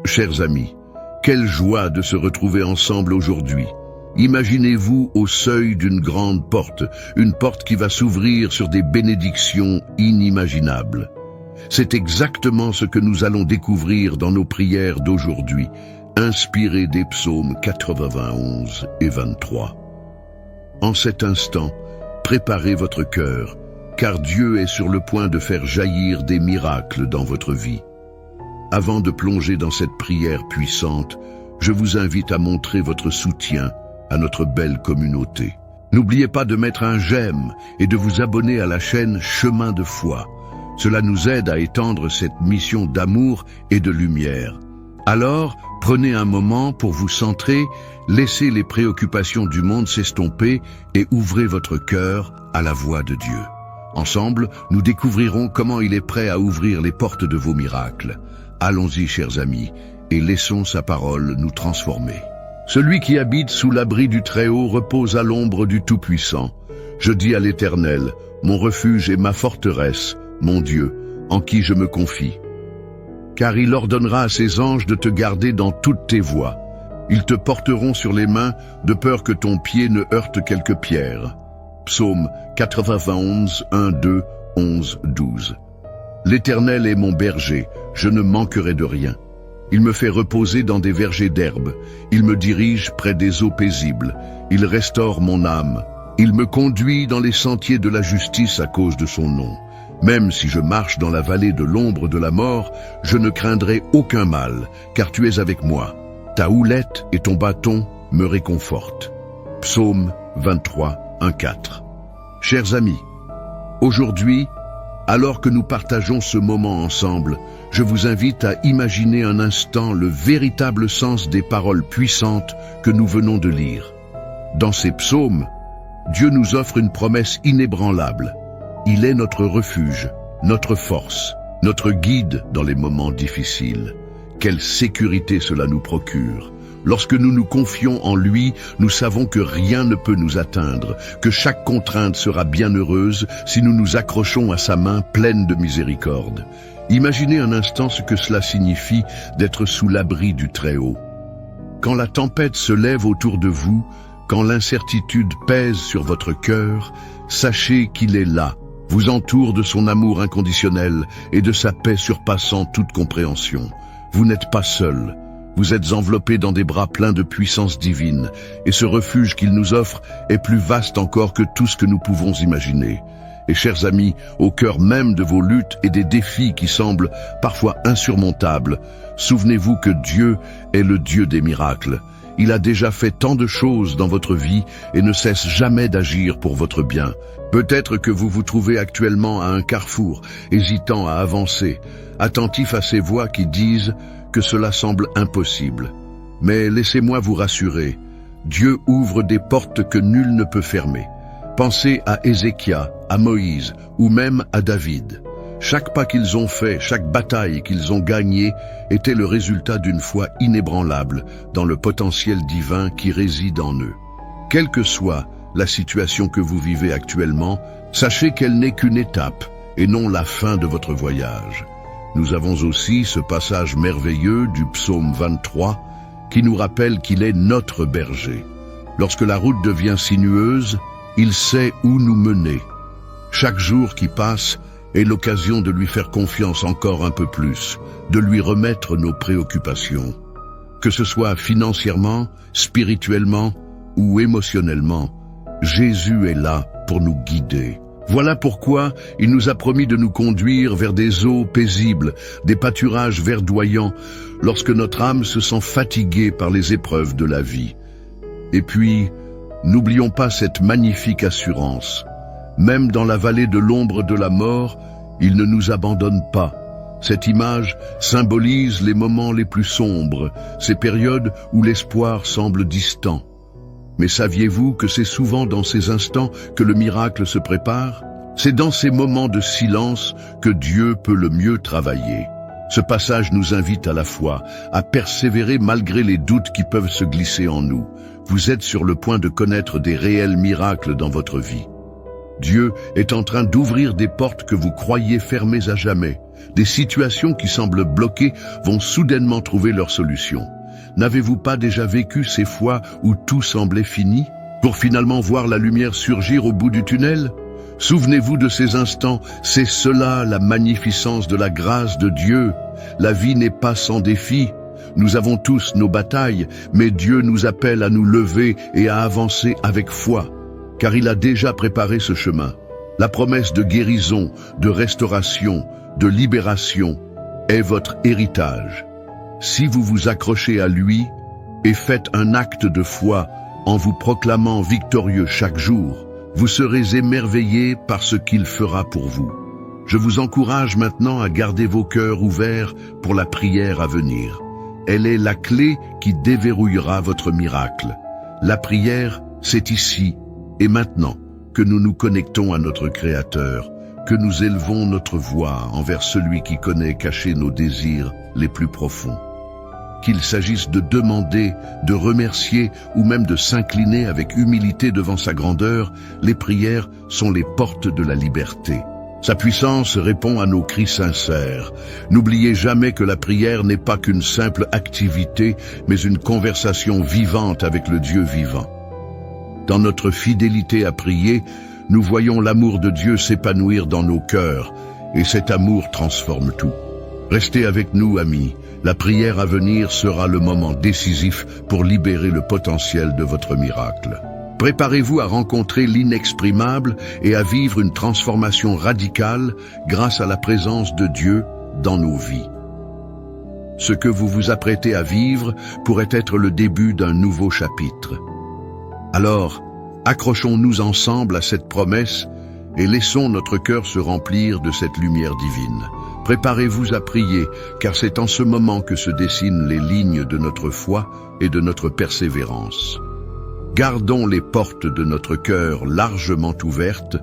Chers amis, quelle joie de se retrouver ensemble aujourd'hui. Imaginez-vous au seuil d'une grande porte, une porte qui va s'ouvrir sur des bénédictions inimaginables. C'est exactement ce que nous allons découvrir dans nos prières d'aujourd'hui, inspirées des psaumes 91 et 23. En cet instant, préparez votre cœur, car Dieu est sur le point de faire jaillir des miracles dans votre vie. Avant de plonger dans cette prière puissante, je vous invite à montrer votre soutien à notre belle communauté. N'oubliez pas de mettre un j'aime et de vous abonner à la chaîne Chemin de foi. Cela nous aide à étendre cette mission d'amour et de lumière. Alors, prenez un moment pour vous centrer, laissez les préoccupations du monde s'estomper et ouvrez votre cœur à la voix de Dieu. Ensemble, nous découvrirons comment il est prêt à ouvrir les portes de vos miracles. Allons-y, chers amis, et laissons sa parole nous transformer. Celui qui habite sous l'abri du Très-Haut repose à l'ombre du Tout-Puissant. Je dis à l'Éternel, mon refuge et ma forteresse, mon Dieu, en qui je me confie. Car il ordonnera à ses anges de te garder dans toutes tes voies. Ils te porteront sur les mains, de peur que ton pied ne heurte quelque pierre. Psaume 91, 1, 2, 11, 12. L'Éternel est mon berger, je ne manquerai de rien. Il me fait reposer dans des vergers d'herbe. Il me dirige près des eaux paisibles. Il restaure mon âme. Il me conduit dans les sentiers de la justice à cause de son nom. Même si je marche dans la vallée de l'ombre de la mort, je ne craindrai aucun mal, car tu es avec moi. Ta houlette et ton bâton me réconfortent. Psaume 23, 1, 4. Chers amis, aujourd'hui, alors que nous partageons ce moment ensemble, je vous invite à imaginer un instant le véritable sens des paroles puissantes que nous venons de lire. Dans ces psaumes, Dieu nous offre une promesse inébranlable. Il est notre refuge, notre force, notre guide dans les moments difficiles. Quelle sécurité cela nous procure! Lorsque nous nous confions en lui, nous savons que rien ne peut nous atteindre, que chaque contrainte sera bienheureuse si nous nous accrochons à sa main pleine de miséricorde. Imaginez un instant ce que cela signifie d'être sous l'abri du Très-Haut. Quand la tempête se lève autour de vous, quand l'incertitude pèse sur votre cœur, sachez qu'il est là, vous entoure de son amour inconditionnel et de sa paix surpassant toute compréhension. Vous n'êtes pas seul. Vous êtes enveloppés dans des bras pleins de puissance divine, et ce refuge qu'il nous offre est plus vaste encore que tout ce que nous pouvons imaginer. Et chers amis, au cœur même de vos luttes et des défis qui semblent parfois insurmontables, souvenez-vous que Dieu est le Dieu des miracles. Il a déjà fait tant de choses dans votre vie et ne cesse jamais d'agir pour votre bien. Peut-être que vous vous trouvez actuellement à un carrefour, hésitant à avancer, attentif à ces voix qui disent que cela semble impossible. Mais laissez-moi vous rassurer, Dieu ouvre des portes que nul ne peut fermer. Pensez à Ézéchias, à Moïse ou même à David. Chaque pas qu'ils ont fait, chaque bataille qu'ils ont gagnée était le résultat d'une foi inébranlable dans le potentiel divin qui réside en eux. Quelle que soit la situation que vous vivez actuellement, sachez qu'elle n'est qu'une étape et non la fin de votre voyage. Nous avons aussi ce passage merveilleux du psaume 23 qui nous rappelle qu'il est notre berger. Lorsque la route devient sinueuse, il sait où nous mener. Chaque jour qui passe est l'occasion de lui faire confiance encore un peu plus, de lui remettre nos préoccupations. Que ce soit financièrement, spirituellement ou émotionnellement, Jésus est là pour nous guider. Voilà pourquoi il nous a promis de nous conduire vers des eaux paisibles, des pâturages verdoyants, lorsque notre âme se sent fatiguée par les épreuves de la vie. Et puis, n'oublions pas cette magnifique assurance. Même dans la vallée de l'ombre de la mort, il ne nous abandonne pas. Cette image symbolise les moments les plus sombres, ces périodes où l'espoir semble distant. Mais saviez-vous que c'est souvent dans ces instants que le miracle se prépare? C'est dans ces moments de silence que Dieu peut le mieux travailler. Ce passage nous invite à la foi, à persévérer malgré les doutes qui peuvent se glisser en nous. Vous êtes sur le point de connaître des réels miracles dans votre vie. Dieu est en train d'ouvrir des portes que vous croyiez fermées à jamais. Des situations qui semblent bloquées vont soudainement trouver leur solution. N'avez-vous pas déjà vécu ces fois où tout semblait fini, pour finalement voir la lumière surgir au bout du tunnel? Souvenez-vous de ces instants, c'est cela la magnificence de la grâce de Dieu. La vie n'est pas sans défi. Nous avons tous nos batailles, mais Dieu nous appelle à nous lever et à avancer avec foi, car il a déjà préparé ce chemin. La promesse de guérison, de restauration, de libération est votre héritage. Si vous vous accrochez à lui et faites un acte de foi en vous proclamant victorieux chaque jour, vous serez émerveillés par ce qu'il fera pour vous. Je vous encourage maintenant à garder vos cœurs ouverts pour la prière à venir. Elle est la clé qui déverrouillera votre miracle. La prière, c'est ici et maintenant que nous nous connectons à notre Créateur, que nous élevons notre voix envers celui qui connaît cacher nos désirs les plus profonds. Qu'il s'agisse de demander, de remercier ou même de s'incliner avec humilité devant sa grandeur, les prières sont les portes de la liberté. Sa puissance répond à nos cris sincères. N'oubliez jamais que la prière n'est pas qu'une simple activité, mais une conversation vivante avec le Dieu vivant. Dans notre fidélité à prier, nous voyons l'amour de Dieu s'épanouir dans nos cœurs, et cet amour transforme tout. Restez avec nous, amis. La prière à venir sera le moment décisif pour libérer le potentiel de votre miracle. Préparez-vous à rencontrer l'inexprimable et à vivre une transformation radicale grâce à la présence de Dieu dans nos vies. Ce que vous vous apprêtez à vivre pourrait être le début d'un nouveau chapitre. Alors, accrochons-nous ensemble à cette promesse et laissons notre cœur se remplir de cette lumière divine. Préparez-vous à prier, car c'est en ce moment que se dessinent les lignes de notre foi et de notre persévérance. Gardons les portes de notre cœur largement ouvertes,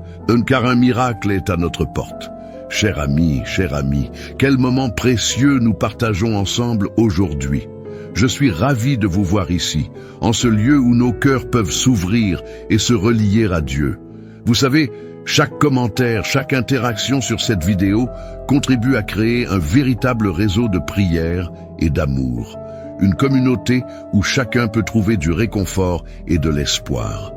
car un miracle est à notre porte. Cher ami, quel moment précieux nous partageons ensemble aujourd'hui. Je suis ravi de vous voir ici, en ce lieu où nos cœurs peuvent s'ouvrir et se relier à Dieu. Vous savez, chaque commentaire, chaque interaction sur cette vidéo contribue à créer un véritable réseau de prière et d'amour. Une communauté où chacun peut trouver du réconfort et de l'espoir.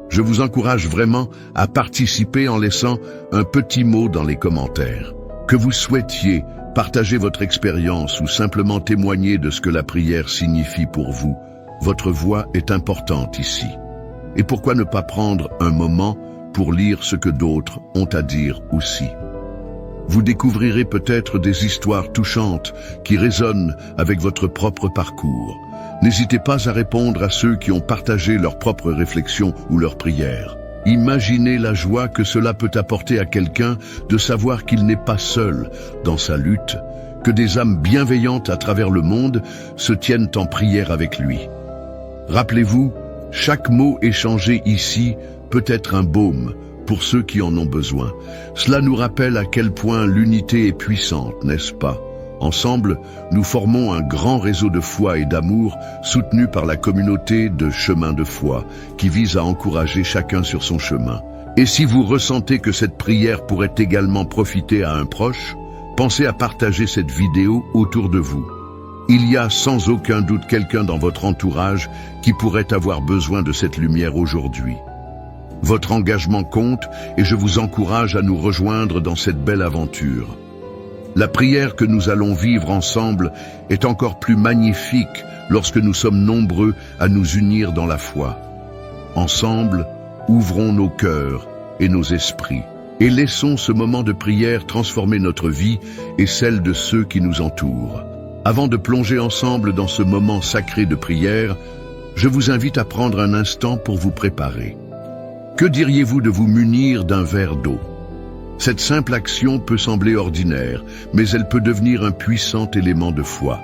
Je vous encourage vraiment à participer en laissant un petit mot dans les commentaires. Que vous souhaitiez partager votre expérience ou simplement témoigner de ce que la prière signifie pour vous, votre voix est importante ici. Et pourquoi ne pas prendre un moment pour lire ce que d'autres ont à dire aussi? Vous découvrirez peut-être des histoires touchantes qui résonnent avec votre propre parcours. N'hésitez pas à répondre à ceux qui ont partagé leurs propres réflexions ou leurs prières. Imaginez la joie que cela peut apporter à quelqu'un de savoir qu'il n'est pas seul dans sa lutte, que des âmes bienveillantes à travers le monde se tiennent en prière avec lui. Rappelez-vous, chaque mot échangé ici peut être un baume pour ceux qui en ont besoin. Cela nous rappelle à quel point l'unité est puissante, n'est-ce pas? Ensemble, nous formons un grand réseau de foi et d'amour soutenu par la communauté de Chemin de Foi qui vise à encourager chacun sur son chemin. Et si vous ressentez que cette prière pourrait également profiter à un proche, pensez à partager cette vidéo autour de vous. Il y a sans aucun doute quelqu'un dans votre entourage qui pourrait avoir besoin de cette lumière aujourd'hui. Votre engagement compte et je vous encourage à nous rejoindre dans cette belle aventure. La prière que nous allons vivre ensemble est encore plus magnifique lorsque nous sommes nombreux à nous unir dans la foi. Ensemble, ouvrons nos cœurs et nos esprits et laissons ce moment de prière transformer notre vie et celle de ceux qui nous entourent. Avant de plonger ensemble dans ce moment sacré de prière, je vous invite à prendre un instant pour vous préparer. Que diriez-vous de vous munir d'un verre d'eau? Cette simple action peut sembler ordinaire, mais elle peut devenir un puissant élément de foi.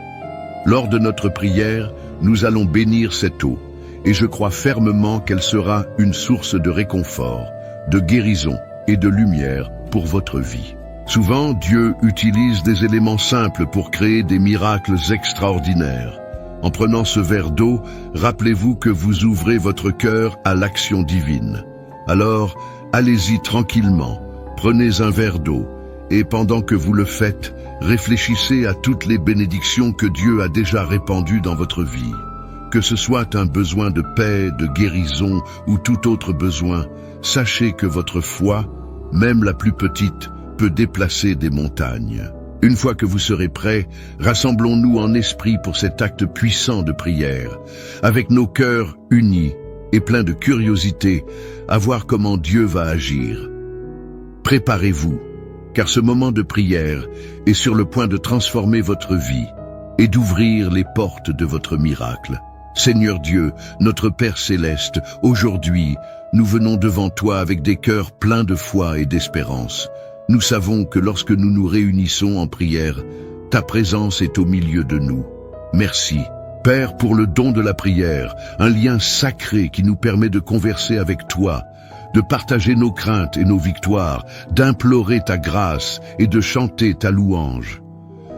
Lors de notre prière, nous allons bénir cette eau, et je crois fermement qu'elle sera une source de réconfort, de guérison et de lumière pour votre vie. Souvent, Dieu utilise des éléments simples pour créer des miracles extraordinaires. En prenant ce verre d'eau, rappelez-vous que vous ouvrez votre cœur à l'action divine. Alors, Allez-y tranquillement, prenez un verre d'eau, et pendant que vous le faites, réfléchissez à toutes les bénédictions que Dieu a déjà répandues dans votre vie. Que ce soit un besoin de paix, de guérison ou tout autre besoin, sachez que votre foi, même la plus petite, peut déplacer des montagnes. Une fois que vous serez prêts, rassemblons-nous en esprit pour cet acte puissant de prière, avec nos cœurs unis et pleins de curiosité à voir comment Dieu va agir. Préparez-vous, car ce moment de prière est sur le point de transformer votre vie et d'ouvrir les portes de votre miracle. Seigneur Dieu, notre Père Céleste, aujourd'hui, nous venons devant toi avec des cœurs pleins de foi et d'espérance. Nous savons que lorsque nous nous réunissons en prière, ta présence est au milieu de nous. Merci, Père, pour le don de la prière, un lien sacré qui nous permet de converser avec toi, de partager nos craintes et nos victoires, d'implorer ta grâce et de chanter ta louange.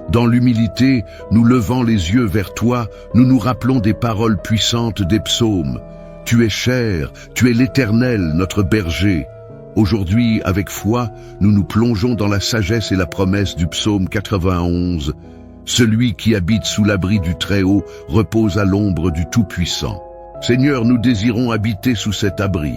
Dans l'humilité, nous levant les yeux vers toi, nous nous rappelons des paroles puissantes des psaumes. Tu es cher, tu es l'Éternel, notre berger. Aujourd'hui, avec foi, nous nous plongeons dans la sagesse et la promesse du psaume 91. Celui qui habite sous l'abri du Très-Haut repose à l'ombre du Tout-Puissant. Seigneur, nous désirons habiter sous cet abri.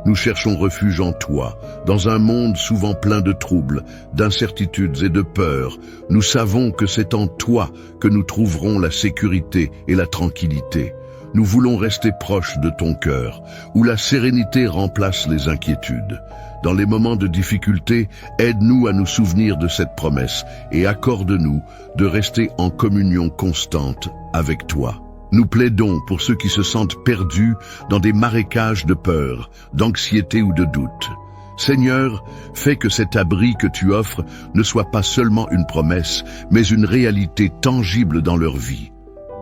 Nous cherchons refuge en toi, dans un monde souvent plein de troubles, d'incertitudes et de peurs. Nous savons que c'est en toi que nous trouverons la sécurité et la tranquillité. Nous voulons rester proches de ton cœur, où la sérénité remplace les inquiétudes. Dans les moments de difficulté, aide-nous à nous souvenir de cette promesse et accorde-nous de rester en communion constante avec toi. Nous plaidons pour ceux qui se sentent perdus dans des marécages de peur, d'anxiété ou de doute. Seigneur, fais que cet abri que tu offres ne soit pas seulement une promesse, mais une réalité tangible dans leur vie.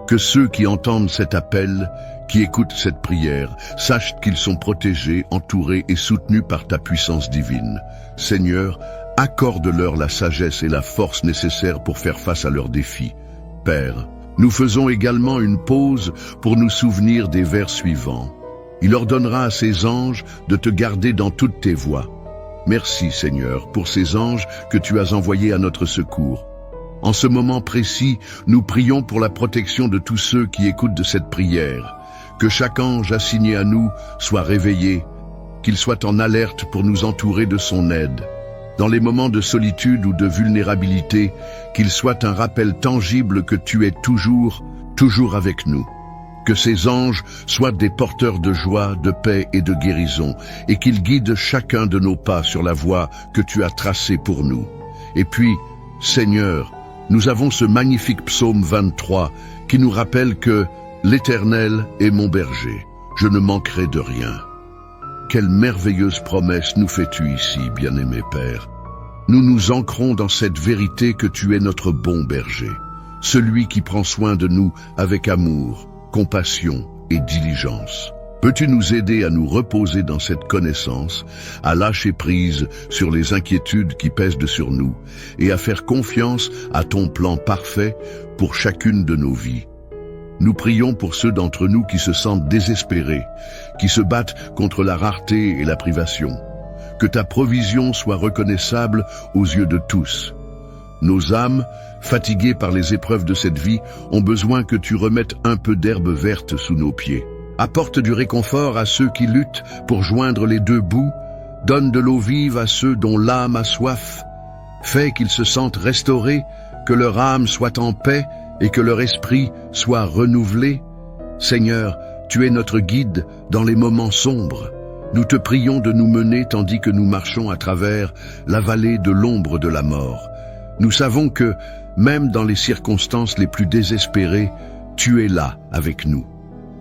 Que ceux qui entendent cet appel, qui écoutent cette prière, sachent qu'ils sont protégés, entourés et soutenus par ta puissance divine. Seigneur, accorde-leur la sagesse et la force nécessaires pour faire face à leurs défis. Père, nous faisons également une pause pour nous souvenir des vers suivants. Il ordonnera à ses anges de te garder dans toutes tes voies. Merci, Seigneur, pour ces anges que tu as envoyés à notre secours. En ce moment précis, nous prions pour la protection de tous ceux qui écoutent de cette prière. Que chaque ange assigné à nous soit réveillé, qu'il soit en alerte pour nous entourer de son aide. Dans les moments de solitude ou de vulnérabilité, qu'il soit un rappel tangible que tu es toujours avec nous. Que ces anges soient des porteurs de joie, de paix et de guérison, et qu'ils guident chacun de nos pas sur la voie que tu as tracée pour nous. Et puis, Seigneur, nous avons ce magnifique psaume 23 qui nous rappelle que l'Éternel est mon berger, je ne manquerai de rien. Quelle merveilleuse promesse nous fais-tu ici, bien-aimé Père. Nous nous ancrons dans cette vérité que tu es notre bon berger, celui qui prend soin de nous avec amour, compassion et diligence. Peux-tu nous aider à nous reposer dans cette connaissance, à lâcher prise sur les inquiétudes qui pèsent sur nous et à faire confiance à ton plan parfait pour chacune de nos vies? Nous prions pour ceux d'entre nous qui se sentent désespérés, qui se battent contre la rareté et la privation. Que ta provision soit reconnaissable aux yeux de tous. Nos âmes, fatiguées par les épreuves de cette vie, ont besoin que tu remettes un peu d'herbe verte sous nos pieds. Apporte du réconfort à ceux qui luttent pour joindre les deux bouts. Donne de l'eau vive à ceux dont l'âme a soif. Fais qu'ils se sentent restaurés, que leur âme soit en paix et que leur esprit soit renouvelé. Seigneur, tu es notre guide dans les moments sombres. Nous te prions de nous mener tandis que nous marchons à travers la vallée de l'ombre de la mort. Nous savons que, même dans les circonstances les plus désespérées, tu es là avec nous.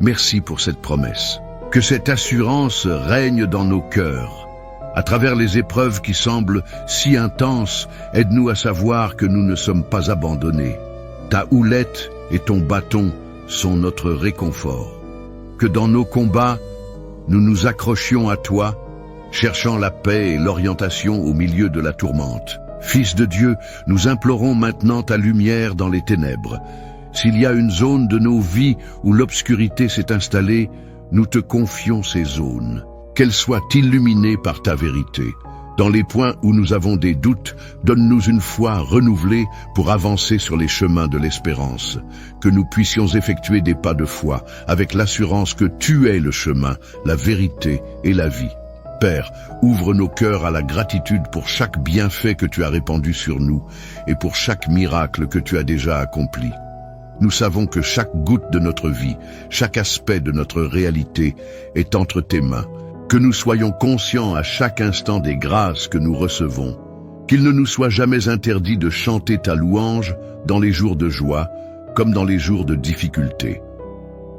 Merci pour cette promesse. Que cette assurance règne dans nos cœurs. À travers les épreuves qui semblent si intenses, aide-nous à savoir que nous ne sommes pas abandonnés. Ta houlette et ton bâton sont notre réconfort. Que dans nos combats, nous nous accrochions à toi, cherchant la paix et l'orientation au milieu de la tourmente. Fils de Dieu, nous implorons maintenant ta lumière dans les ténèbres. S'il y a une zone de nos vies où l'obscurité s'est installée, nous te confions ces zones. qu'elle soit illuminée par ta vérité. Dans les points où nous avons des doutes, donne-nous une foi renouvelée pour avancer sur les chemins de l'espérance, que nous puissions effectuer des pas de foi avec l'assurance que tu es le chemin, la vérité et la vie. Père, ouvre nos cœurs à la gratitude pour chaque bienfait que tu as répandu sur nous et pour chaque miracle que tu as déjà accompli. Nous savons que chaque goutte de notre vie, chaque aspect de notre réalité est entre tes mains. Que nous soyons conscients à chaque instant des grâces que nous recevons. Qu'il ne nous soit jamais interdit de chanter ta louange dans les jours de joie comme dans les jours de difficulté.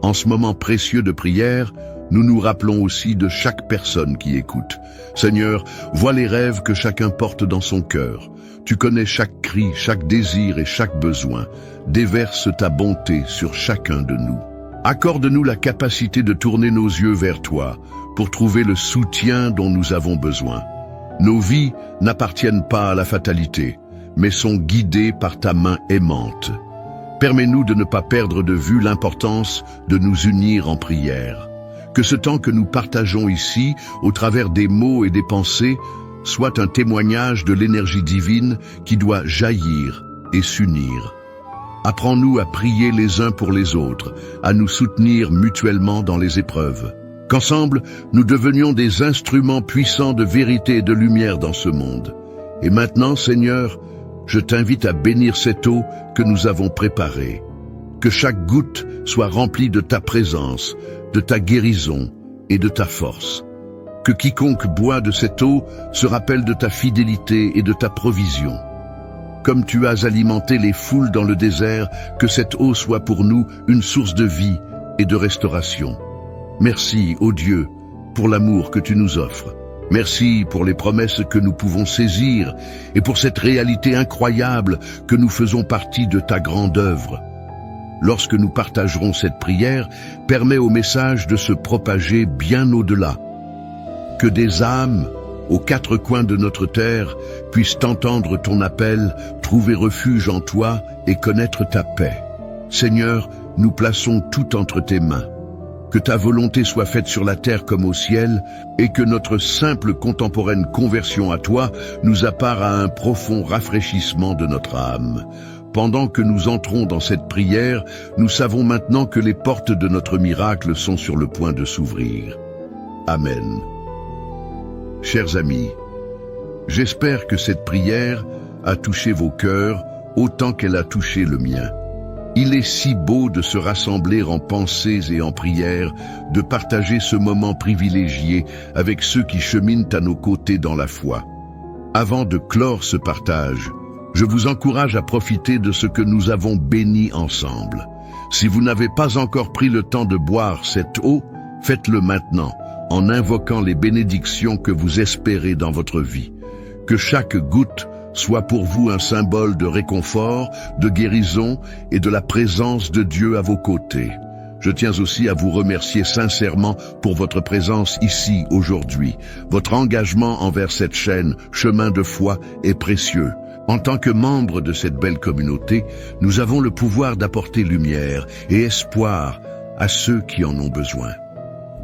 En ce moment précieux de prière, nous nous rappelons aussi de chaque personne qui écoute. Seigneur, vois les rêves que chacun porte dans son cœur. Tu connais chaque cri, chaque désir et chaque besoin. Déverse ta bonté sur chacun de nous. Accorde-nous la capacité de tourner nos yeux vers toi pour trouver le soutien dont nous avons besoin. Nos vies n'appartiennent pas à la fatalité, mais sont guidées par ta main aimante. Permets-nous de ne pas perdre de vue l'importance de nous unir en prière. Que ce temps que nous partageons ici, au travers des mots et des pensées, soit un témoignage de l'énergie divine qui doit jaillir et s'unir. Apprends-nous à prier les uns pour les autres, à nous soutenir mutuellement dans les épreuves. Qu'ensemble, nous devenions des instruments puissants de vérité et de lumière dans ce monde. Et maintenant, Seigneur, je t'invite à bénir cette eau que nous avons préparée. Que chaque goutte soit remplie de ta présence, de ta guérison et de ta force. Que quiconque boit de cette eau se rappelle de ta fidélité et de ta provision. Comme tu as alimenté les foules dans le désert, que cette eau soit pour nous une source de vie et de restauration. Merci, ô Dieu, pour l'amour que tu nous offres. Merci pour les promesses que nous pouvons saisir et pour cette réalité incroyable que nous faisons partie de ta grande œuvre. Lorsque nous partagerons cette prière, permets au message de se propager bien au-delà. Que des âmes, aux quatre coins de notre terre, puissent entendre ton appel, trouver refuge en toi et connaître ta paix. Seigneur, nous plaçons tout entre tes mains. Que ta volonté soit faite sur la terre comme au ciel, et que notre simple contemporaine conversion à toi nous appare à un profond rafraîchissement de notre âme. Pendant que nous entrons dans cette prière, nous savons maintenant que les portes de notre miracle sont sur le point de s'ouvrir. Amen. Chers amis, j'espère que cette prière a touché vos cœurs autant qu'elle a touché le mien. Il est si beau de se rassembler en pensées et en prières, de partager ce moment privilégié avec ceux qui cheminent à nos côtés dans la foi. Avant de clore ce partage, je vous encourage à profiter de ce que nous avons béni ensemble. Si vous n'avez pas encore pris le temps de boire cette eau, faites-le maintenant, en invoquant les bénédictions que vous espérez dans votre vie. Que chaque goutte soit pour vous un symbole de réconfort, de guérison et de la présence de Dieu à vos côtés. Je tiens aussi à vous remercier sincèrement pour votre présence ici aujourd'hui. Votre engagement envers cette chaîne, Chemin de foi, est précieux. En tant que membres de cette belle communauté, nous avons le pouvoir d'apporter lumière et espoir à ceux qui en ont besoin.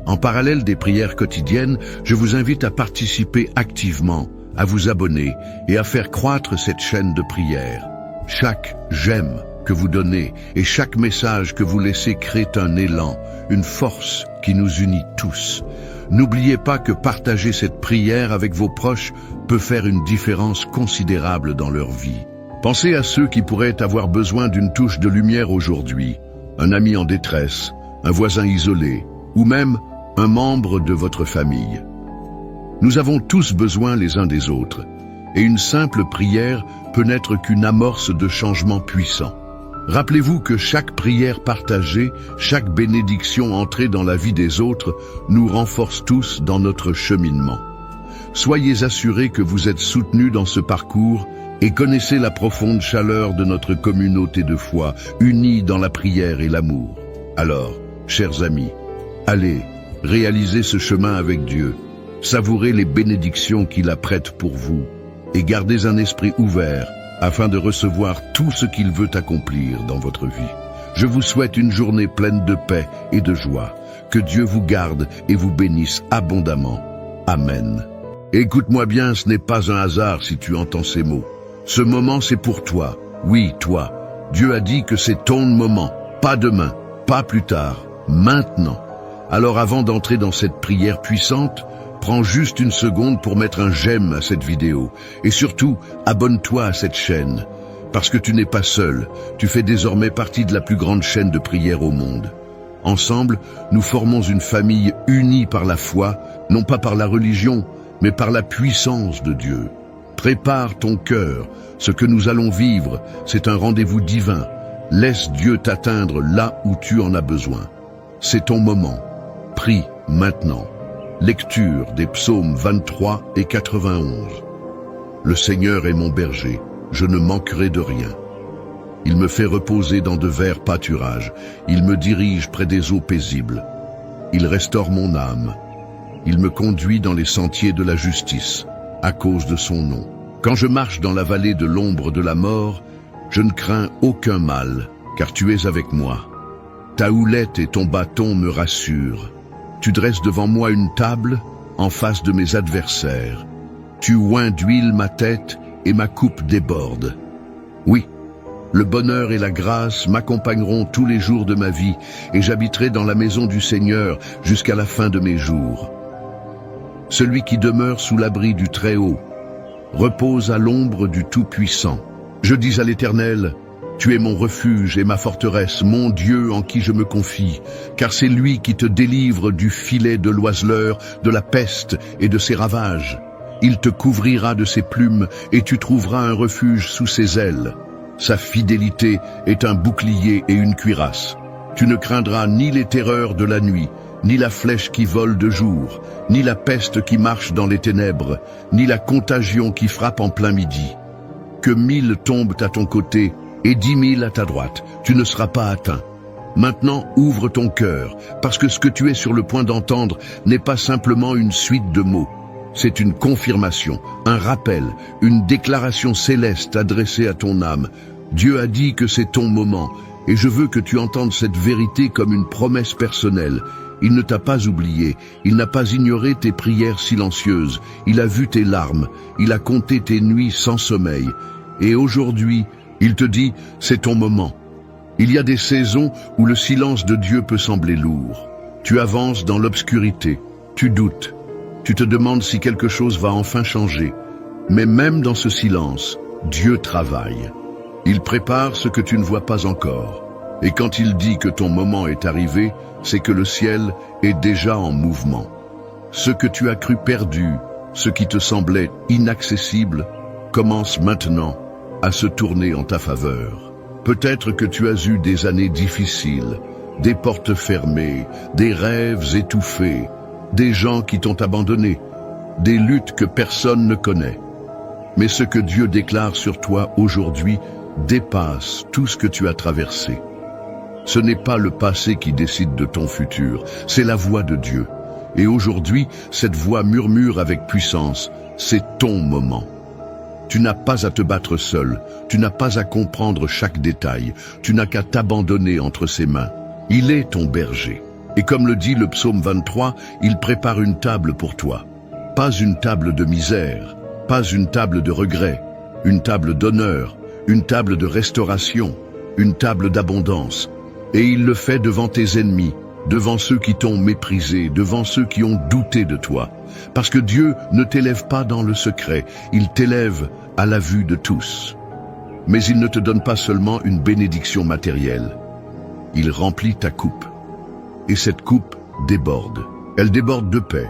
En parallèle des prières quotidiennes, je vous invite à participer activement, à vous abonner et à faire croître cette chaîne de prière. Chaque j'aime que vous donnez et chaque message que vous laissez crée un élan, une force qui nous unit tous. N'oubliez pas que partager cette prière avec vos proches peut faire une différence considérable dans leur vie. Pensez à ceux qui pourraient avoir besoin d'une touche de lumière aujourd'hui, un ami en détresse, un voisin isolé, ou même un membre de votre famille. Nous avons tous besoin les uns des autres, et une simple prière peut n'être qu'une amorce de changement puissant. Rappelez-vous que chaque prière partagée, chaque bénédiction entrée dans la vie des autres, nous renforce tous dans notre cheminement. Soyez assurés que vous êtes soutenus dans ce parcours et connaissez la profonde chaleur de notre communauté de foi, unie dans la prière et l'amour. Alors, chers amis, allez, réalisez ce chemin avec Dieu. Savourez les bénédictions qu'il apprête pour vous et gardez un esprit ouvert afin de recevoir tout ce qu'il veut accomplir dans votre vie. Je vous souhaite une journée pleine de paix et de joie. Que Dieu vous garde et vous bénisse abondamment. Amen. Écoute-moi bien, ce n'est pas un hasard si tu entends ces mots. Ce moment, c'est pour toi. Oui, toi. Dieu a dit que c'est ton moment. Pas demain, pas plus tard, maintenant. Alors avant d'entrer dans cette prière puissante, prends juste une seconde pour mettre un j'aime à cette vidéo. Et surtout, abonne-toi à cette chaîne. Parce que tu n'es pas seul, tu fais désormais partie de la plus grande chaîne de prière au monde. Ensemble, nous formons une famille unie par la foi, non pas par la religion, mais par la puissance de Dieu. Prépare ton cœur, ce que nous allons vivre, c'est un rendez-vous divin. Laisse Dieu t'atteindre là où tu en as besoin. C'est ton moment. Prie maintenant. Lecture des psaumes 23 et 91. Le Seigneur est mon berger, je ne manquerai de rien. Il me fait reposer dans de verts pâturages, il me dirige près des eaux paisibles. Il restaure mon âme. Il me conduit dans les sentiers de la justice, à cause de son nom. Quand je marche dans la vallée de l'ombre de la mort, je ne crains aucun mal, car tu es avec moi. Ta houlette et ton bâton me rassurent. Tu dresses devant moi une table en face de mes adversaires. Tu oins d'huile ma tête et ma coupe déborde. Oui, le bonheur et la grâce m'accompagneront tous les jours de ma vie et j'habiterai dans la maison du Seigneur jusqu'à la fin de mes jours. Celui qui demeure sous l'abri du Très-Haut repose à l'ombre du Tout-Puissant. Je dis à l'Éternel, tu es mon refuge et ma forteresse, mon Dieu en qui je me confie, car c'est lui qui te délivre du filet de l'oiseleur, de la peste et de ses ravages. Il te couvrira de ses plumes et tu trouveras un refuge sous ses ailes. Sa fidélité est un bouclier et une cuirasse. Tu ne craindras ni les terreurs de la nuit, ni la flèche qui vole de jour, ni la peste qui marche dans les ténèbres, ni la contagion qui frappe en plein midi. Que 1000 tombent à ton côté et 10 000 à ta droite, tu ne seras pas atteint. Maintenant, ouvre ton cœur, parce que ce que tu es sur le point d'entendre n'est pas simplement une suite de mots. C'est une confirmation, un rappel, une déclaration céleste adressée à ton âme. Dieu a dit que c'est ton moment, et je veux que tu entendes cette vérité comme une promesse personnelle. Il ne t'a pas oublié, il n'a pas ignoré tes prières silencieuses, il a vu tes larmes, il a compté tes nuits sans sommeil. Et aujourd'hui, il te dit, c'est ton moment. Il y a des saisons où le silence de Dieu peut sembler lourd. Tu avances dans l'obscurité, tu doutes, tu te demandes si quelque chose va enfin changer. Mais même dans ce silence, Dieu travaille. Il prépare ce que tu ne vois pas encore. Et quand il dit que ton moment est arrivé, c'est que le ciel est déjà en mouvement. Ce que tu as cru perdu, ce qui te semblait inaccessible, commence maintenant à se tourner en ta faveur. Peut-être que tu as eu des années difficiles, des portes fermées, des rêves étouffés, des gens qui t'ont abandonné, des luttes que personne ne connaît. Mais ce que Dieu déclare sur toi aujourd'hui dépasse tout ce que tu as traversé. Ce n'est pas le passé qui décide de ton futur, c'est la voix de Dieu. Et aujourd'hui, cette voix murmure avec puissance, c'est ton moment. Tu n'as pas à te battre seul, tu n'as pas à comprendre chaque détail, tu n'as qu'à t'abandonner entre ses mains. Il est ton berger. Et comme le dit le psaume 23, il prépare une table pour toi. Pas une table de misère, pas une table de regret, une table d'honneur, une table de restauration, une table d'abondance. Et il le fait devant tes ennemis, devant ceux qui t'ont méprisé, devant ceux qui ont douté de toi. Parce que Dieu ne t'élève pas dans le secret, il t'élève à la vue de tous. Mais il ne te donne pas seulement une bénédiction matérielle, il remplit ta coupe. Et cette coupe déborde. Elle déborde de paix,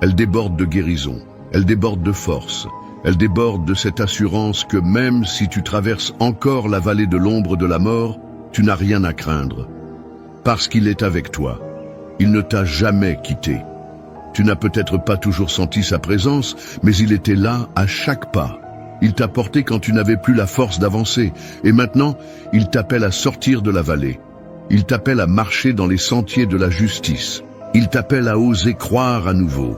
elle déborde de guérison, elle déborde de force, elle déborde de cette assurance que même si tu traverses encore la vallée de l'ombre de la mort, tu n'as rien à craindre. Parce qu'il est avec toi, il ne t'a jamais quitté. Tu n'as peut-être pas toujours senti sa présence, mais il était là à chaque pas. Il t'a porté quand tu n'avais plus la force d'avancer, et maintenant, il t'appelle à sortir de la vallée. Il t'appelle à marcher dans les sentiers de la justice. Il t'appelle à oser croire à nouveau.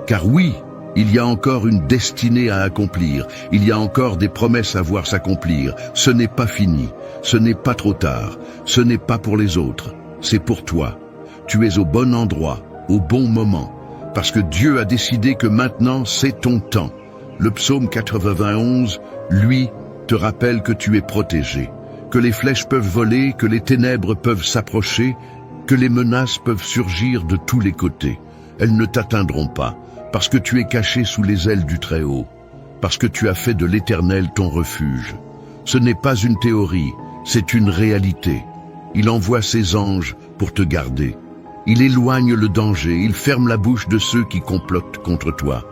Car oui, Il y a encore une destinée à accomplir. Il y a encore des promesses à voir s'accomplir. Ce n'est pas fini. Ce n'est pas trop tard. Ce n'est pas pour les autres. C'est pour toi. Tu es au bon endroit, au bon moment. Parce que Dieu a décidé que maintenant, c'est ton temps. Le psaume 91, lui, te rappelle que tu es protégé. Que les flèches peuvent voler, que les ténèbres peuvent s'approcher, que les menaces peuvent surgir de tous les côtés. Elles ne t'atteindront pas. Parce que tu es caché sous les ailes du Très-Haut, parce que tu as fait de l'Éternel ton refuge. Ce n'est pas une théorie, c'est une réalité. Il envoie ses anges pour te garder. Il éloigne le danger, il ferme la bouche de ceux qui complotent contre toi.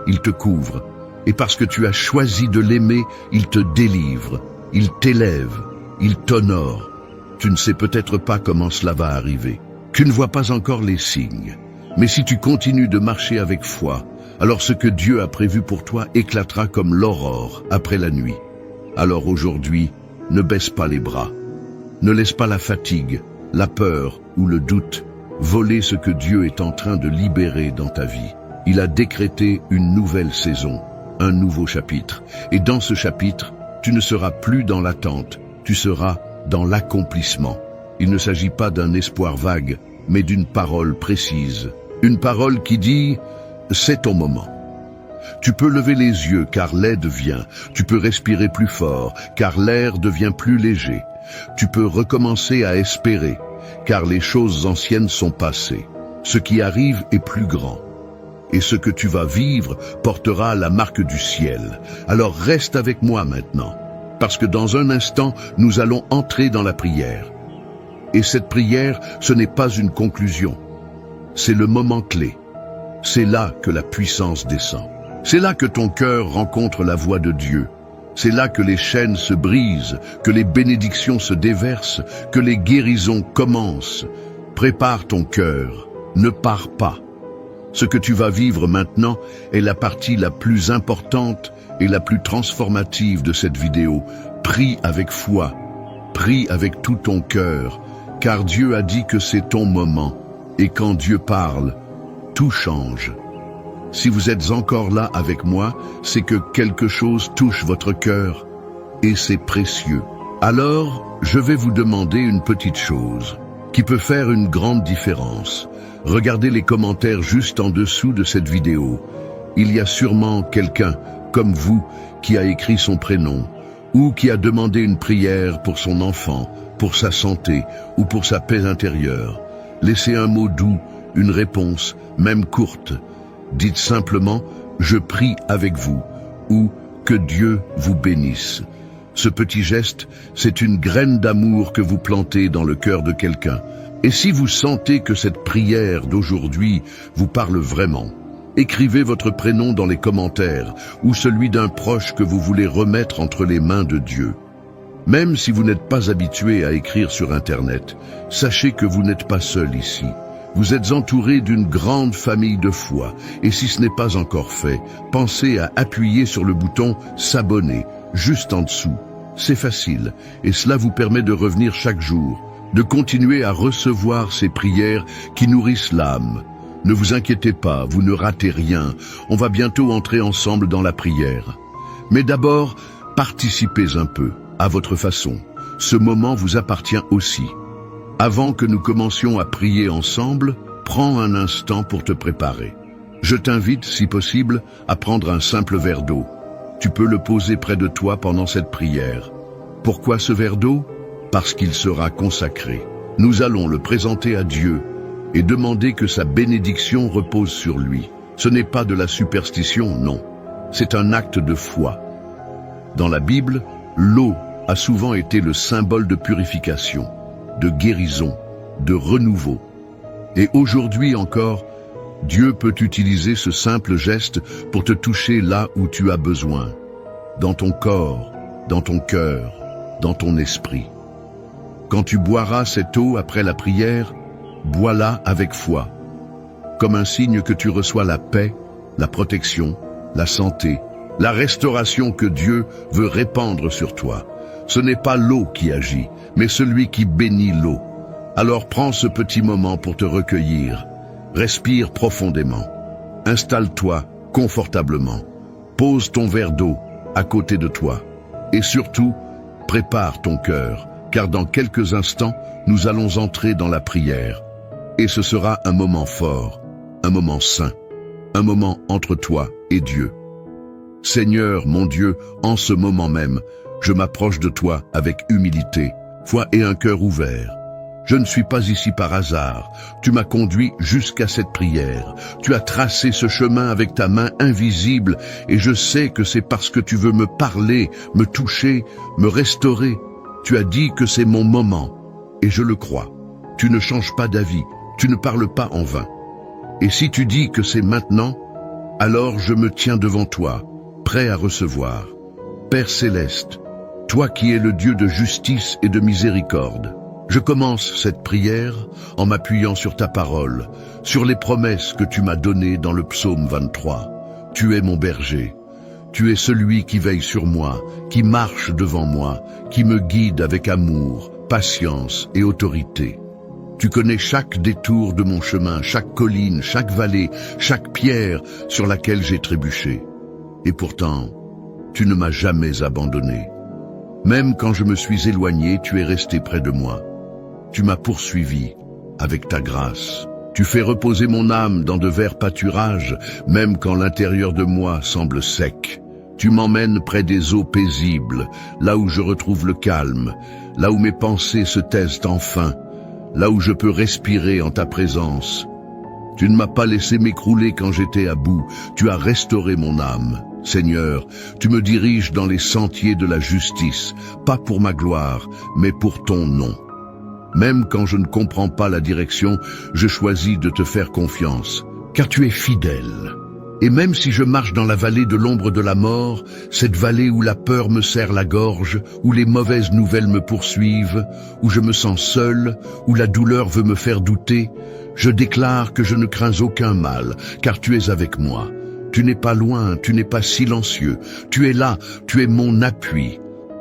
Il te couvre, et parce que tu as choisi de l'aimer, il te délivre, il t'élève, il t'honore. Tu ne sais peut-être pas comment cela va arriver. Tu ne vois pas encore les signes. Mais si tu continues de marcher avec foi, alors ce que Dieu a prévu pour toi éclatera comme l'aurore après la nuit. Alors aujourd'hui, ne baisse pas les bras. Ne laisse pas la fatigue, la peur ou le doute voler ce que Dieu est en train de libérer dans ta vie. Il a décrété une nouvelle saison, un nouveau chapitre. Et dans ce chapitre, tu ne seras plus dans l'attente, tu seras dans l'accomplissement. Il ne s'agit pas d'un espoir vague, mais d'une parole précise. Une parole qui dit « c'est ton moment ». Tu peux lever les yeux car l'aide vient. Tu peux respirer plus fort car l'air devient plus léger. Tu peux recommencer à espérer car les choses anciennes sont passées. Ce qui arrive est plus grand. Et ce que tu vas vivre portera la marque du ciel. Alors reste avec moi maintenant, parce que dans un instant, nous allons entrer dans la prière. Et cette prière, ce n'est pas une conclusion. C'est le moment clé. C'est là que la puissance descend. C'est là que ton cœur rencontre la voix de Dieu. C'est là que les chaînes se brisent, que les bénédictions se déversent, que les guérisons commencent. Prépare ton cœur, ne pars pas. Ce que tu vas vivre maintenant est la partie la plus importante et la plus transformative de cette vidéo. Prie avec foi, prie avec tout ton cœur, car Dieu a dit que c'est ton moment. Et quand Dieu parle, tout change. Si vous êtes encore là avec moi, c'est que quelque chose touche votre cœur, et c'est précieux. Alors, je vais vous demander une petite chose, qui peut faire une grande différence. Regardez les commentaires juste en dessous de cette vidéo. Il y a sûrement quelqu'un, comme vous, qui a écrit son prénom, ou qui a demandé une prière pour son enfant, pour sa santé, ou pour sa paix intérieure. Laissez un mot doux, une réponse, même courte. Dites simplement « Je prie avec vous » ou « Que Dieu vous bénisse ». Ce petit geste, c'est une graine d'amour que vous plantez dans le cœur de quelqu'un. Et si vous sentez que cette prière d'aujourd'hui vous parle vraiment, écrivez votre prénom dans les commentaires ou celui d'un proche que vous voulez remettre entre les mains de Dieu. Même si vous n'êtes pas habitué à écrire sur Internet, sachez que vous n'êtes pas seul ici. Vous êtes entouré d'une grande famille de foi. Et si ce n'est pas encore fait, pensez à appuyer sur le bouton « S'abonner » juste en dessous. C'est facile et cela vous permet de revenir chaque jour, de continuer à recevoir ces prières qui nourrissent l'âme. Ne vous inquiétez pas, vous ne ratez rien. On va bientôt entrer ensemble dans la prière. Mais d'abord, participez un peu. À votre façon, ce moment vous appartient aussi. Avant que nous commencions à prier ensemble, prends un instant pour te préparer. Je t'invite, si possible, à prendre un simple verre d'eau. Tu peux le poser près de toi pendant cette prière. Pourquoi ce verre d'eau? Parce qu'il sera consacré. Nous allons le présenter à Dieu et demander que sa bénédiction repose sur lui. Ce n'est pas de la superstition, non. C'est un acte de foi. Dans la Bible, l'eau a souvent été le symbole de purification, de guérison, de renouveau. Et aujourd'hui encore, Dieu peut utiliser ce simple geste pour te toucher là où tu as besoin, dans ton corps, dans ton cœur, dans ton esprit. Quand tu boiras cette eau après la prière, bois-la avec foi, comme un signe que tu reçois la paix, la protection, la santé, la restauration que Dieu veut répandre sur toi. Ce n'est pas l'eau qui agit, mais celui qui bénit l'eau. Alors prends ce petit moment pour te recueillir. Respire profondément. Installe-toi confortablement. Pose ton verre d'eau à côté de toi. Et surtout, prépare ton cœur, car dans quelques instants, nous allons entrer dans la prière. Et ce sera un moment fort, un moment saint, un moment entre toi et Dieu. Seigneur, mon Dieu, en ce moment même, je m'approche de toi avec humilité, foi et un cœur ouvert. Je ne suis pas ici par hasard. Tu m'as conduit jusqu'à cette prière. Tu as tracé ce chemin avec ta main invisible et je sais que c'est parce que tu veux me parler, me toucher, me restaurer. Tu as dit que c'est mon moment et je le crois. Tu ne changes pas d'avis, tu ne parles pas en vain. Et si tu dis que c'est maintenant, alors je me tiens devant toi, prêt à recevoir. Père céleste, toi qui es le Dieu de justice et de miséricorde, je commence cette prière en m'appuyant sur ta parole, sur les promesses que tu m'as données dans le psaume 23. Tu es mon berger. Tu es celui qui veille sur moi, qui marche devant moi, qui me guide avec amour, patience et autorité. Tu connais chaque détour de mon chemin, chaque colline, chaque vallée, chaque pierre sur laquelle j'ai trébuché. Et pourtant, tu ne m'as jamais abandonné. Même quand je me suis éloigné, tu es resté près de moi. Tu m'as poursuivi avec ta grâce. Tu fais reposer mon âme dans de verts pâturages, même quand l'intérieur de moi semble sec. Tu m'emmènes près des eaux paisibles, là où je retrouve le calme, là où mes pensées se taisent enfin, là où je peux respirer en ta présence. Tu ne m'as pas laissé m'écrouler quand j'étais à bout, tu as restauré mon âme. Seigneur, tu me diriges dans les sentiers de la justice, pas pour ma gloire, mais pour ton nom. Même quand je ne comprends pas la direction, je choisis de te faire confiance, car tu es fidèle. Et même si je marche dans la vallée de l'ombre de la mort, cette vallée où la peur me serre la gorge, où les mauvaises nouvelles me poursuivent, où je me sens seul, où la douleur veut me faire douter, je déclare que je ne crains aucun mal, car tu es avec moi. Tu n'es pas loin, tu n'es pas silencieux, tu es là, tu es mon appui.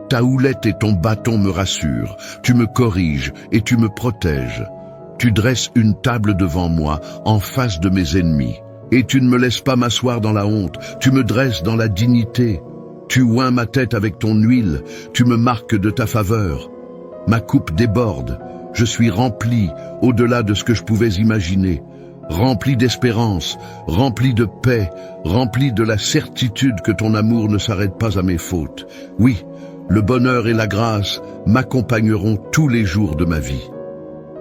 Ta houlette et ton bâton me rassurent, tu me corriges et tu me protèges. Tu dresses une table devant moi, en face de mes ennemis. Et tu ne me laisses pas m'asseoir dans la honte, tu me dresses dans la dignité. Tu oins ma tête avec ton huile, tu me marques de ta faveur. Ma coupe déborde, je suis rempli au-delà de ce que je pouvais imaginer. Rempli d'espérance, rempli de paix, rempli de la certitude que ton amour ne s'arrête pas à mes fautes. Oui, le bonheur et la grâce m'accompagneront tous les jours de ma vie.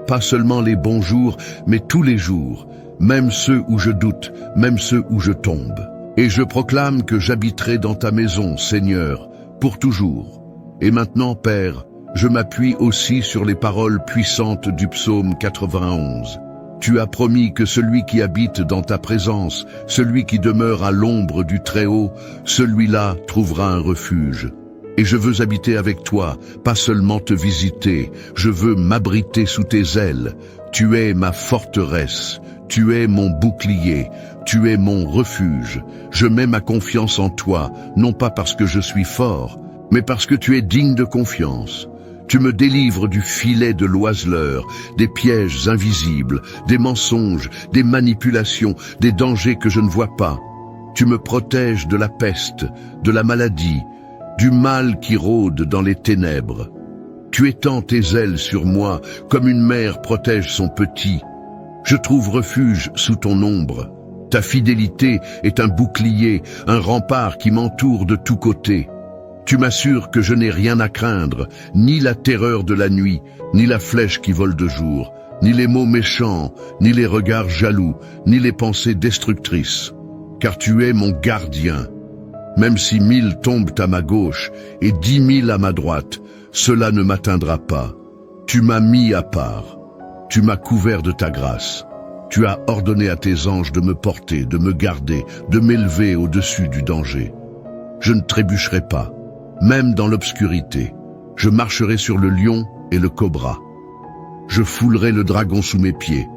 Pas seulement les bons jours, mais tous les jours, même ceux où je doute, même ceux où je tombe. Et je proclame que j'habiterai dans ta maison, Seigneur, pour toujours. Et maintenant, Père, je m'appuie aussi sur les paroles puissantes du psaume 91. Tu as promis que celui qui habite dans ta présence, celui qui demeure à l'ombre du Très-Haut, celui-là trouvera un refuge. Et je veux habiter avec toi, pas seulement te visiter, je veux m'abriter sous tes ailes. Tu es ma forteresse, tu es mon bouclier, tu es mon refuge. Je mets ma confiance en toi, non pas parce que je suis fort, mais parce que tu es digne de confiance. Tu me délivres du filet de l'oiseleur, des pièges invisibles, des mensonges, des manipulations, des dangers que je ne vois pas. Tu me protèges de la peste, de la maladie, du mal qui rôde dans les ténèbres. Tu étends tes ailes sur moi comme une mère protège son petit. Je trouve refuge sous ton ombre. Ta fidélité est un bouclier, un rempart qui m'entoure de tous côtés. Tu m'assures que je n'ai rien à craindre, ni la terreur de la nuit, ni la flèche qui vole de jour, ni les mots méchants, ni les regards jaloux, ni les pensées destructrices. Car tu es mon gardien. Même si 1000 tombent à ma gauche et 10 000 à ma droite, cela ne m'atteindra pas. Tu m'as mis à part. Tu m'as couvert de ta grâce. Tu as ordonné à tes anges de me porter, de me garder, de m'élever au-dessus du danger. Je ne trébucherai pas, même dans l'obscurité. Je marcherai sur le lion et le cobra. Je foulerai le dragon sous mes pieds,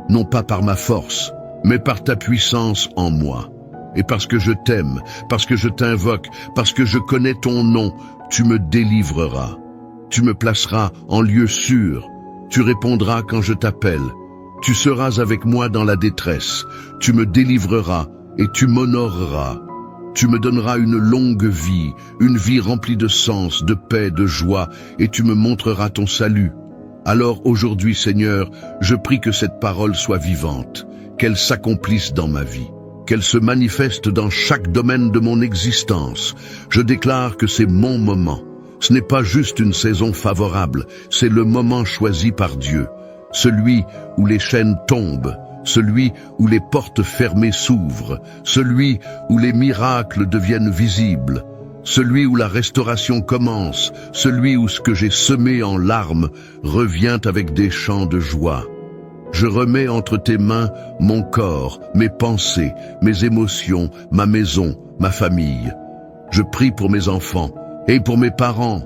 non pas par ma force, mais par ta puissance en moi. Et parce que je t'aime, parce que je t'invoque, parce que je connais ton nom, tu me délivreras. Tu me placeras en lieu sûr. Tu répondras quand je t'appelle. Tu seras avec moi dans la détresse. Tu me délivreras et tu m'honoreras. Tu me donneras une longue vie, une vie remplie de sens, de paix, de joie, et tu me montreras ton salut. Alors aujourd'hui, Seigneur, je prie que cette parole soit vivante, qu'elle s'accomplisse dans ma vie, qu'elle se manifeste dans chaque domaine de mon existence. Je déclare que c'est mon moment. Ce n'est pas juste une saison favorable, c'est le moment choisi par Dieu, celui où les chaînes tombent, celui où les portes fermées s'ouvrent, celui où les miracles deviennent visibles, celui où la restauration commence, celui où ce que j'ai semé en larmes revient avec des chants de joie. Je remets entre tes mains mon corps, mes pensées, mes émotions, ma maison, ma famille. Je prie pour mes enfants et pour mes parents,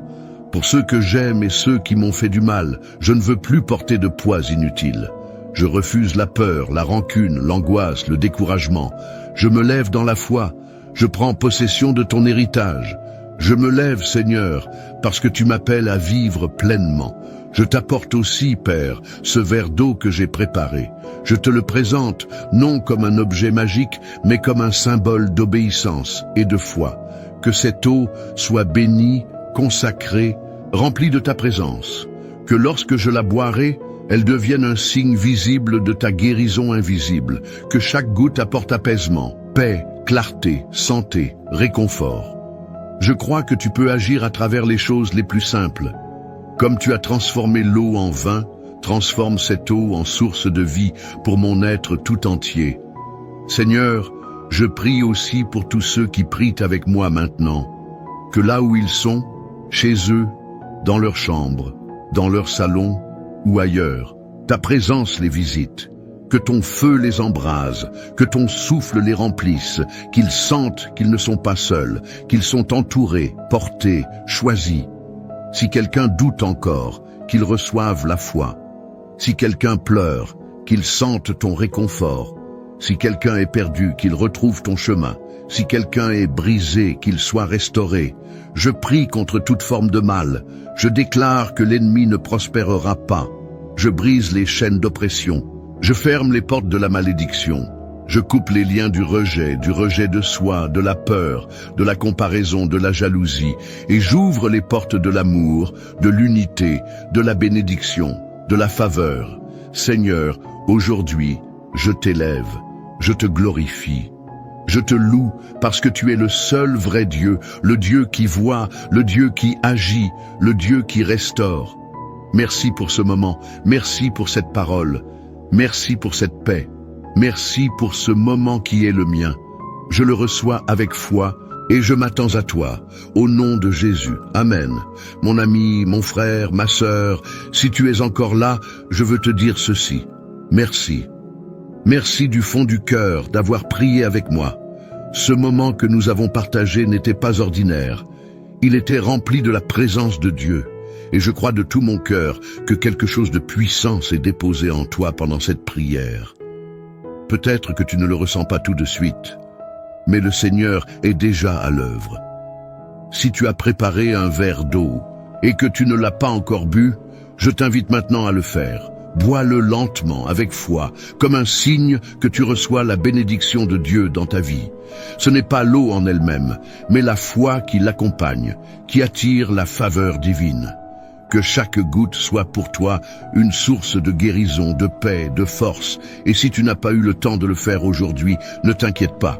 pour ceux que j'aime et ceux qui m'ont fait du mal. Je ne veux plus porter de poids inutiles. Je refuse la peur, la rancune, l'angoisse, le découragement. Je me lève dans la foi. Je prends possession de ton héritage. Je me lève, Seigneur, parce que tu m'appelles à vivre pleinement. Je t'apporte aussi, Père, ce verre d'eau que j'ai préparé. Je te le présente, non comme un objet magique, mais comme un symbole d'obéissance et de foi. Que cette eau soit bénie, consacrée, remplie de ta présence. Que lorsque je la boirai, elle devienne un signe visible de ta guérison invisible. Que chaque goutte apporte apaisement, paix, clarté, santé, réconfort. Je crois que tu peux agir à travers les choses les plus simples. Comme tu as transformé l'eau en vin, transforme cette eau en source de vie pour mon être tout entier. Seigneur, je prie aussi pour tous ceux qui prient avec moi maintenant, que là où ils sont, chez eux, dans leur chambre, dans leur salon ou ailleurs, ta présence les visite. Que ton feu les embrase, que ton souffle les remplisse, qu'ils sentent qu'ils ne sont pas seuls, qu'ils sont entourés, portés, choisis. Si quelqu'un doute encore, qu'il reçoive la foi. Si quelqu'un pleure, qu'il sente ton réconfort. Si quelqu'un est perdu, qu'il retrouve ton chemin. Si quelqu'un est brisé, qu'il soit restauré. Je prie contre toute forme de mal. Je déclare que l'ennemi ne prospérera pas. Je brise les chaînes d'oppression. Je ferme les portes de la malédiction. Je coupe les liens du rejet de soi, de la peur, de la comparaison, de la jalousie, et j'ouvre les portes de l'amour, de l'unité, de la bénédiction, de la faveur. Seigneur, aujourd'hui, je t'élève, je te glorifie. Je te loue parce que tu es le seul vrai Dieu, le Dieu qui voit, le Dieu qui agit, le Dieu qui restaure. Merci pour ce moment, merci pour cette parole. Merci pour cette paix. Merci pour ce moment qui est le mien. Je le reçois avec foi et je m'attends à toi. Au nom de Jésus. Amen. Mon ami, mon frère, ma sœur, si tu es encore là, je veux te dire ceci. Merci. Merci du fond du cœur d'avoir prié avec moi. Ce moment que nous avons partagé n'était pas ordinaire. Il était rempli de la présence de Dieu. Et je crois de tout mon cœur que quelque chose de puissant s'est déposé en toi pendant cette prière. Peut-être que tu ne le ressens pas tout de suite, mais le Seigneur est déjà à l'œuvre. Si tu as préparé un verre d'eau et que tu ne l'as pas encore bu, je t'invite maintenant à le faire. Bois-le lentement, avec foi, comme un signe que tu reçois la bénédiction de Dieu dans ta vie. Ce n'est pas l'eau en elle-même, mais la foi qui l'accompagne, qui attire la faveur divine. Que chaque goutte soit pour toi une source de guérison, de paix, de force. Et si tu n'as pas eu le temps de le faire aujourd'hui, ne t'inquiète pas.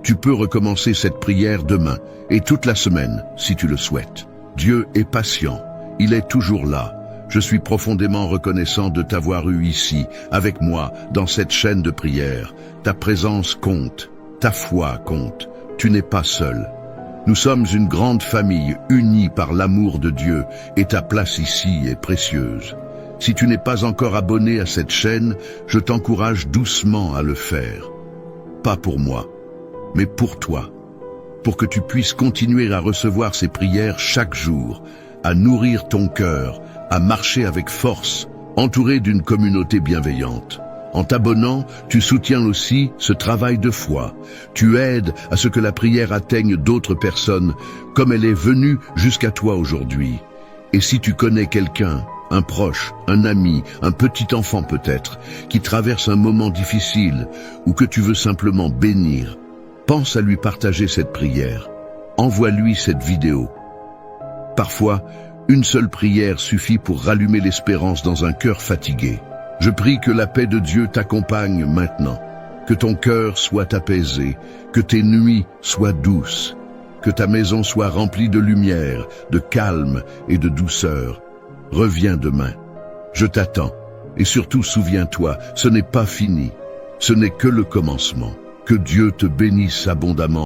Tu peux recommencer cette prière demain et toute la semaine, si tu le souhaites. Dieu est patient. Il est toujours là. Je suis profondément reconnaissant de t'avoir eu ici, avec moi, dans cette chaîne de prière. Ta présence compte. Ta foi compte. Tu n'es pas seul. Nous sommes une grande famille unie par l'amour de Dieu et ta place ici est précieuse. Si tu n'es pas encore abonné à cette chaîne, je t'encourage doucement à le faire. Pas pour moi, mais pour toi. Pour que tu puisses continuer à recevoir ces prières chaque jour, à nourrir ton cœur, à marcher avec force, entouré d'une communauté bienveillante. En t'abonnant, tu soutiens aussi ce travail de foi. Tu aides à ce que la prière atteigne d'autres personnes, comme elle est venue jusqu'à toi aujourd'hui. Et si tu connais quelqu'un, un proche, un ami, un petit enfant peut-être, qui traverse un moment difficile, ou que tu veux simplement bénir, pense à lui partager cette prière. Envoie-lui cette vidéo. Parfois, une seule prière suffit pour rallumer l'espérance dans un cœur fatigué. Je prie que la paix de Dieu t'accompagne maintenant, que ton cœur soit apaisé, que tes nuits soient douces, que ta maison soit remplie de lumière, de calme et de douceur. Reviens demain. Je t'attends. Et surtout, souviens-toi, ce n'est pas fini. Ce n'est que le commencement. Que Dieu te bénisse abondamment.